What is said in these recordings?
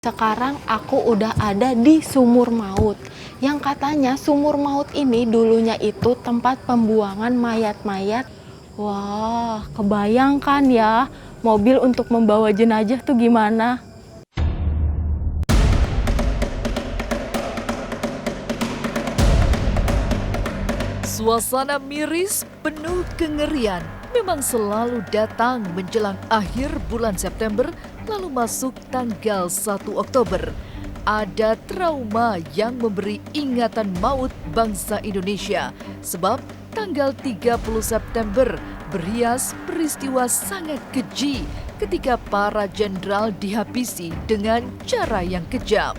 Sekarang aku udah ada di Sumur Maut. Yang katanya Sumur Maut ini dulunya itu tempat pembuangan mayat-mayat. Wah, kebayangkan ya, mobil untuk membawa jenazah tuh gimana? Suasana miris penuh kengerian memang selalu datang menjelang akhir bulan September lalu masuk tanggal 1 Oktober. Ada trauma yang memberi ingatan maut bangsa Indonesia sebab tanggal 30 September berhias peristiwa sangat keji ketika para jenderal dihabisi dengan cara yang kejam.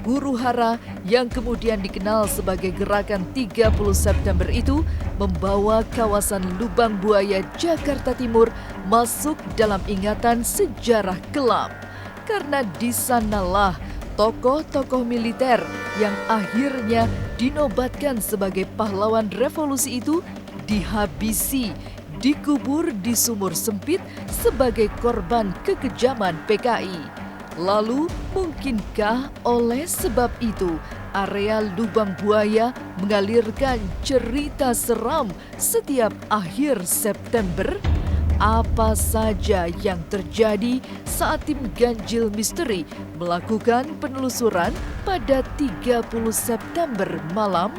Huru-hara yang kemudian dikenal sebagai Gerakan 30 September itu membawa kawasan Lubang Buaya, Jakarta Timur masuk dalam ingatan sejarah kelam. Karena di sanalah tokoh-tokoh militer yang akhirnya dinobatkan sebagai pahlawan revolusi itu dihabisi, dikubur di sumur sempit sebagai korban kekejaman PKI. Lalu, mungkinkah oleh sebab itu area Lubang Buaya mengalirkan cerita seram setiap akhir September? Apa saja yang terjadi saat tim Ganjil Misteri melakukan penelusuran pada 30 September malam?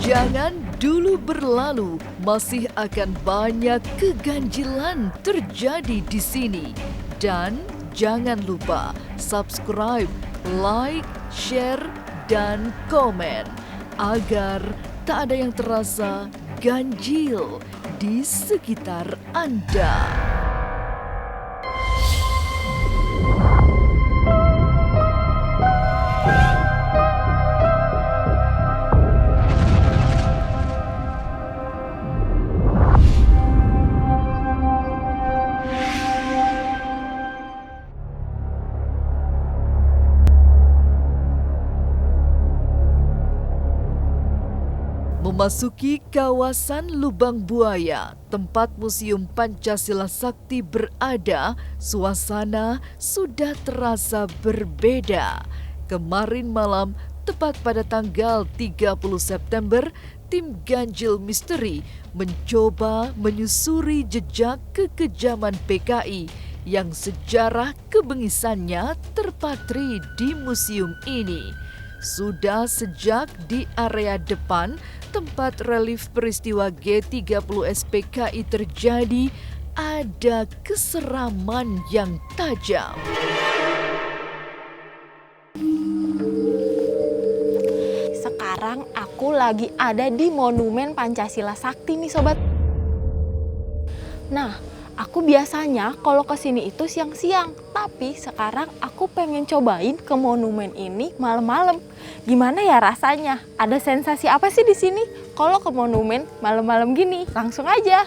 Jangan dulu berlalu, masih akan banyak keganjilan terjadi di sini. Dan jangan lupa subscribe, like, share, dan komen agar tak ada yang terasa ganjil di sekitar Anda. Memasuki kawasan Lubang Buaya, tempat Museum Pancasila Sakti berada, suasana sudah terasa berbeda. Kemarin malam, tepat pada tanggal 30 September, tim Ganjil Misteri mencoba menyusuri jejak kekejaman PKI yang sejarah kebengisannya terpatri di museum ini. Sudah sejak di area depan tempat relief peristiwa G30 SPKI terjadi, ada keseraman yang tajam. Sekarang aku lagi ada di Monumen Pancasila Sakti nih sobat. Nah, aku biasanya kalau kesini itu siang-siang, tapi sekarang aku pengen cobain ke monumen ini malam-malam. Gimana ya rasanya? Ada sensasi apa sih di sini? Kalau ke monumen malam-malam gini, langsung aja.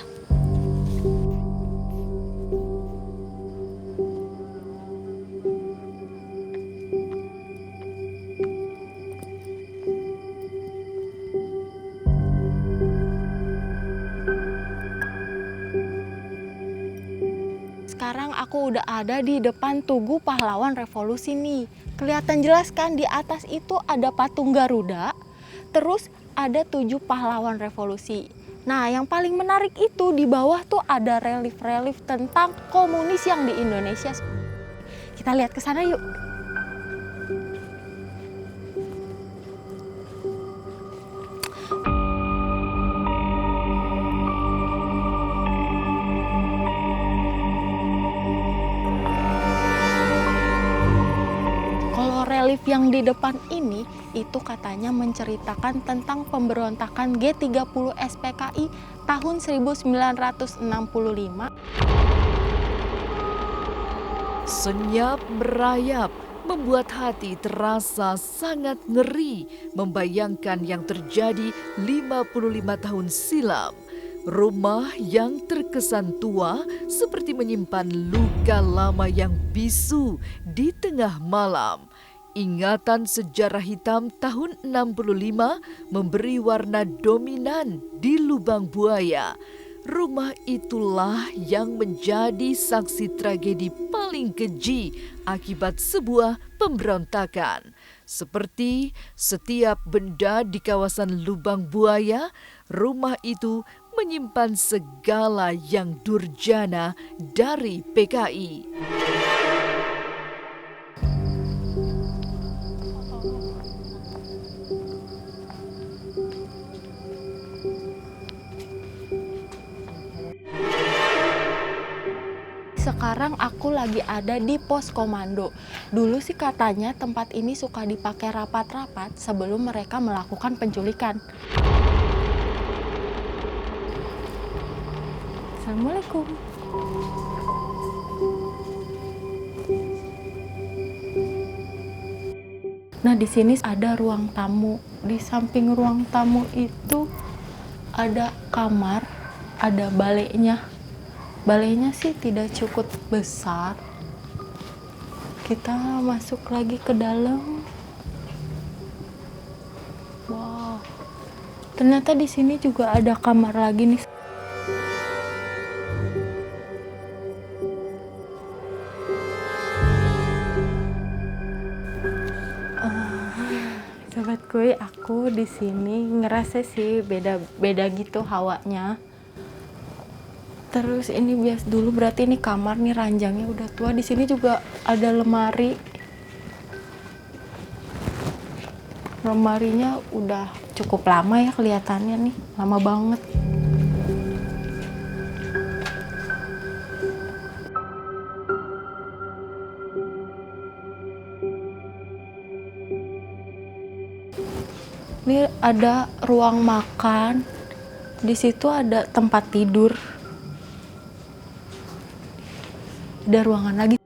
Sekarang aku udah ada di depan Tugu Pahlawan Revolusi nih. Kelihatan jelas kan di atas itu ada patung Garuda, terus ada 7 pahlawan revolusi. Nah, yang paling menarik itu di bawah tuh ada relief-relief tentang komunis yang di Indonesia. Kita lihat ke sana yuk. Relief yang di depan ini itu katanya menceritakan tentang pemberontakan G30 SPKI tahun 1965. Senyap merayap membuat hati terasa sangat ngeri membayangkan yang terjadi 55 tahun silam. Rumah yang terkesan tua seperti menyimpan luka lama yang bisu di tengah malam. Ingatan sejarah hitam tahun 65 memberi warna dominan di Lubang Buaya. rumah itulah yang menjadi saksi tragedi paling keji akibat sebuah pemberontakan. Seperti setiap benda di kawasan Lubang Buaya, rumah itu menyimpan segala yang durjana dari PKI. Sekarang aku lagi ada di pos komando. Dulu sih katanya tempat ini suka dipakai rapat-rapat sebelum mereka melakukan penculikan. Assalamualaikum. Nah, di sini ada ruang tamu. Di samping ruang tamu itu ada kamar, ada balainya. Balainya sih tidak cukup besar. Kita masuk lagi ke dalam. Wow. Ternyata di sini juga ada kamar lagi nih. Sobat Kuy, aku di sini ngerasa sih beda gitu hawanya. Terus ini bias dulu berarti ini kamar nih, ranjangnya udah tua. Di sini juga ada lemari. Lemarinya udah cukup lama ya kelihatannya nih, lama banget. Ini ada ruang makan. Di situ ada tempat tidur. Ada ruangan lagi.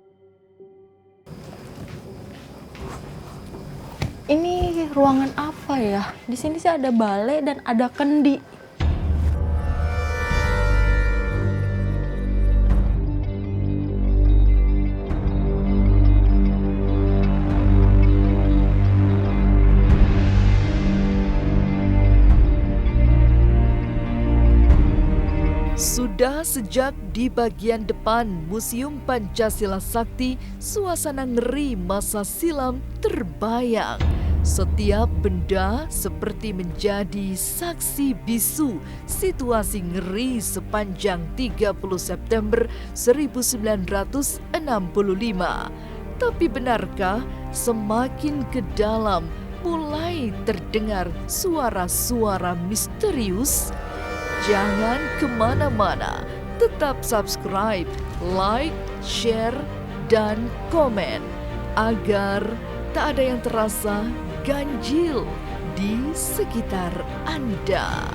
Ini ruangan apa ya? Di sini sih ada balai dan ada kendi. Sudah sejak di bagian depan Museum Pancasila Sakti, suasana ngeri masa silam terbayang. Setiap benda seperti menjadi saksi bisu situasi ngeri sepanjang 30 September 1965. Tapi benarkah semakin ke dalam mulai terdengar suara-suara misterius? Jangan kemana-mana, tetap subscribe, like, share, dan komen agar tak ada yang terasa ganjil di sekitar Anda.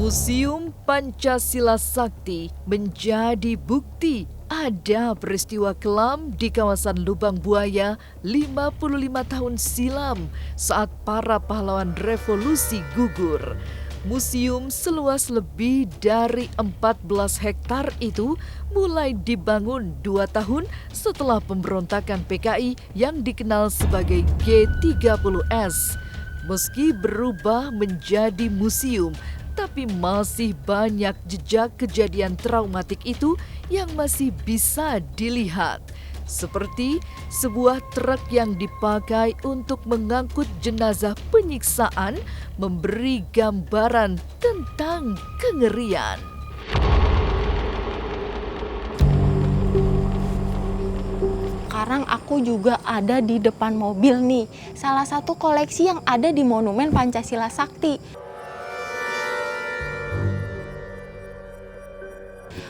Museum Pancasila Sakti menjadi bukti ada peristiwa kelam di kawasan Lubang Buaya 55 tahun silam saat para pahlawan revolusi gugur. Museum seluas lebih dari 14 hektar itu mulai dibangun 2 tahun setelah pemberontakan PKI yang dikenal sebagai G30S. Meski berubah menjadi museum, tapi masih banyak jejak kejadian traumatik itu yang masih bisa dilihat. Seperti sebuah truk yang dipakai untuk mengangkut jenazah penyiksaan memberi gambaran tentang kengerian. Sekarang aku juga ada di depan mobil nih. Salah satu koleksi yang ada di Monumen Pancasila Sakti.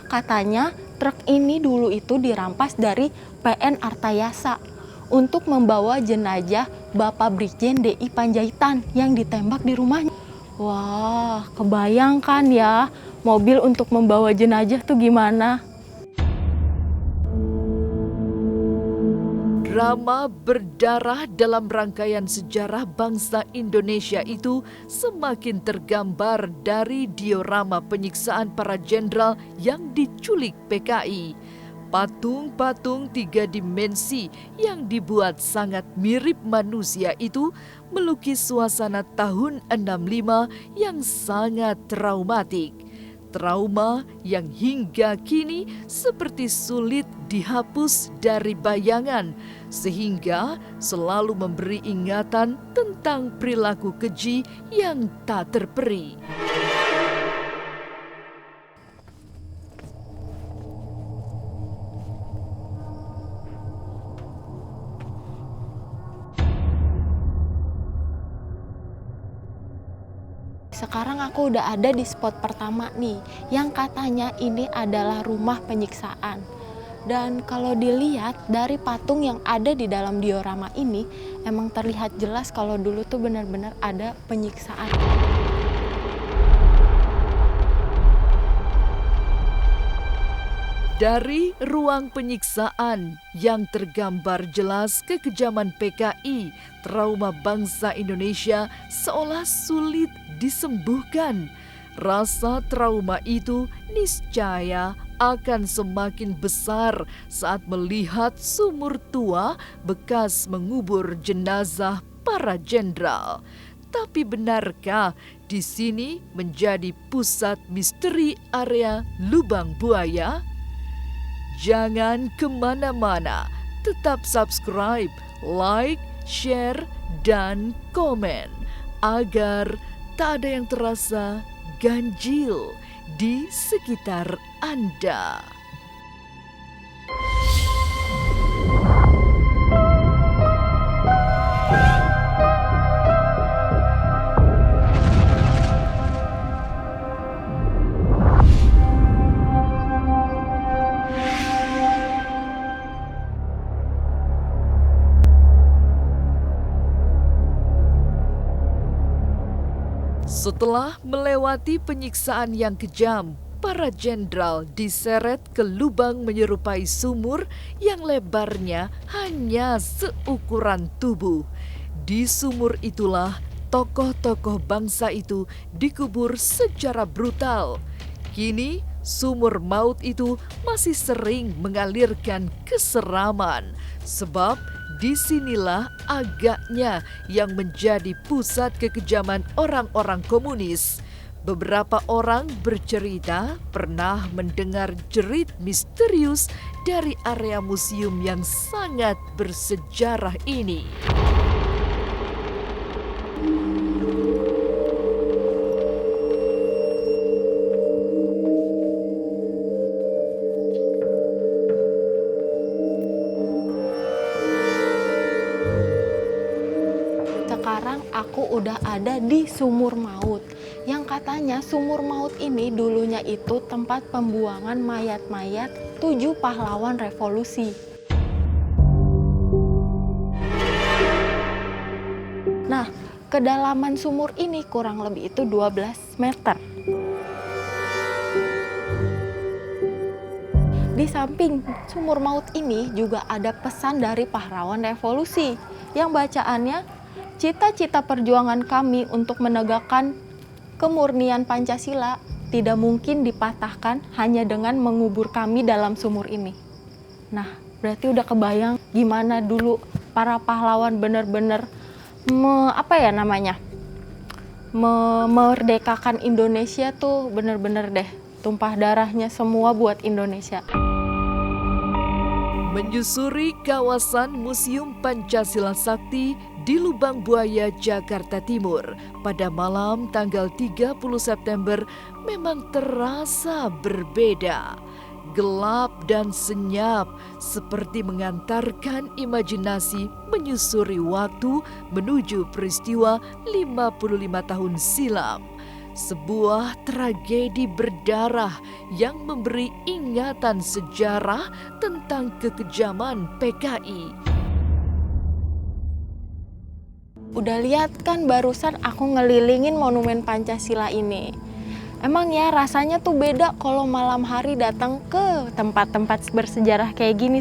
Katanya truk ini dulu itu dirampas dari PN Artayasa untuk membawa jenazah Bapak Brigjen DI Panjaitan yang ditembak di rumahnya. Wah, kebayangkan ya mobil untuk membawa jenazah tuh gimana? Drama berdarah dalam rangkaian sejarah bangsa Indonesia itu semakin tergambar dari diorama penyiksaan para jenderal yang diculik PKI. Patung-patung 3 dimensi yang dibuat sangat mirip manusia itu melukis suasana tahun 65 yang sangat traumatik. Trauma yang hingga kini seperti sulit dihapus dari bayangan, sehingga selalu memberi ingatan tentang perilaku keji yang tak terperi. Sekarang aku udah ada di spot pertama nih, yang katanya ini adalah rumah penyiksaan. Dan kalau dilihat dari patung yang ada di dalam diorama ini, emang terlihat jelas kalau dulu tuh benar-benar ada penyiksaan. Dari ruang penyiksaan yang tergambar jelas kekejaman PKI, trauma bangsa Indonesia seolah sulit disembuhkan. Rasa trauma itu niscaya akan semakin besar saat melihat sumur tua bekas mengubur jenazah para jenderal. Tapi benarkah di sini menjadi pusat misteri area Lubang Buaya? Jangan kemana-mana, tetap subscribe, like, share, dan komen agar tak ada yang terasa ganjil di sekitar Anda. Setelah melewati penyiksaan yang kejam, para jenderal diseret ke lubang menyerupai sumur yang lebarnya hanya seukuran tubuh. Di sumur itulah tokoh-tokoh bangsa itu dikubur secara brutal. Kini sumur maut itu masih sering mengalirkan keseraman, sebab disinilah agaknya yang menjadi pusat kekejaman orang-orang komunis. Beberapa orang bercerita pernah mendengar jerit misterius dari area museum yang sangat bersejarah ini. Sekarang aku udah ada di sumur maut, yang katanya sumur maut ini dulunya itu tempat pembuangan mayat-mayat 7 pahlawan revolusi. Nah, kedalaman sumur ini kurang lebih itu 12 meter. Di samping sumur maut ini juga ada pesan dari pahlawan revolusi yang bacaannya, cita-cita perjuangan kami untuk menegakkan kemurnian Pancasila tidak mungkin dipatahkan hanya dengan mengubur kami dalam sumur ini. Nah, berarti udah kebayang gimana dulu para pahlawan benar-benar memerdekakan Indonesia tuh benar-benar deh tumpah darahnya semua buat Indonesia. Menyusuri kawasan Museum Pancasila Sakti di Lubang Buaya, Jakarta Timur pada malam tanggal 30 September memang terasa berbeda. Gelap dan senyap seperti mengantarkan imajinasi menyusuri waktu menuju peristiwa 55 tahun silam. Sebuah tragedi berdarah yang memberi ingatan sejarah tentang kekejaman PKI. Udah lihat kan barusan aku ngelilingin monumen Pancasila ini. Emang ya rasanya tuh beda kalau malam hari datang ke tempat-tempat bersejarah kayak gini.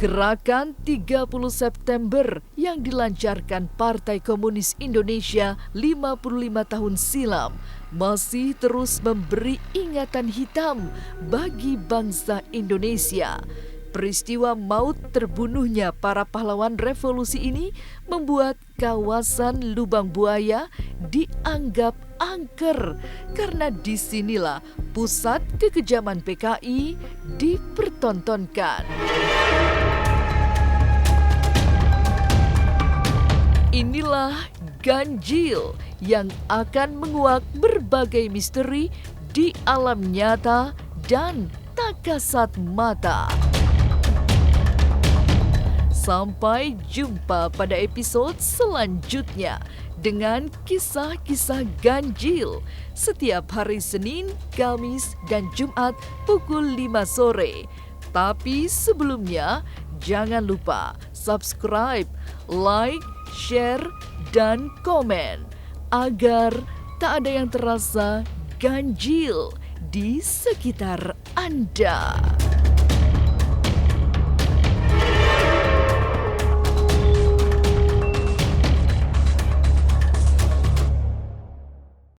Gerakan 30 September yang dilancarkan Partai Komunis Indonesia 55 tahun silam masih terus memberi ingatan hitam bagi bangsa Indonesia. Peristiwa maut terbunuhnya para pahlawan revolusi ini membuat kawasan Lubang Buaya dianggap angker karena disinilah pusat kekejaman PKI dipertontonkan. Inilah ganjil yang akan menguak berbagai misteri di alam nyata dan tak kasat mata. Sampai jumpa pada episode selanjutnya dengan kisah-kisah ganjil setiap hari Senin, Kamis, dan Jumat pukul 5 sore. Tapi sebelumnya, jangan lupa subscribe, like, share, dan komen agar tak ada yang terasa ganjil di sekitar Anda.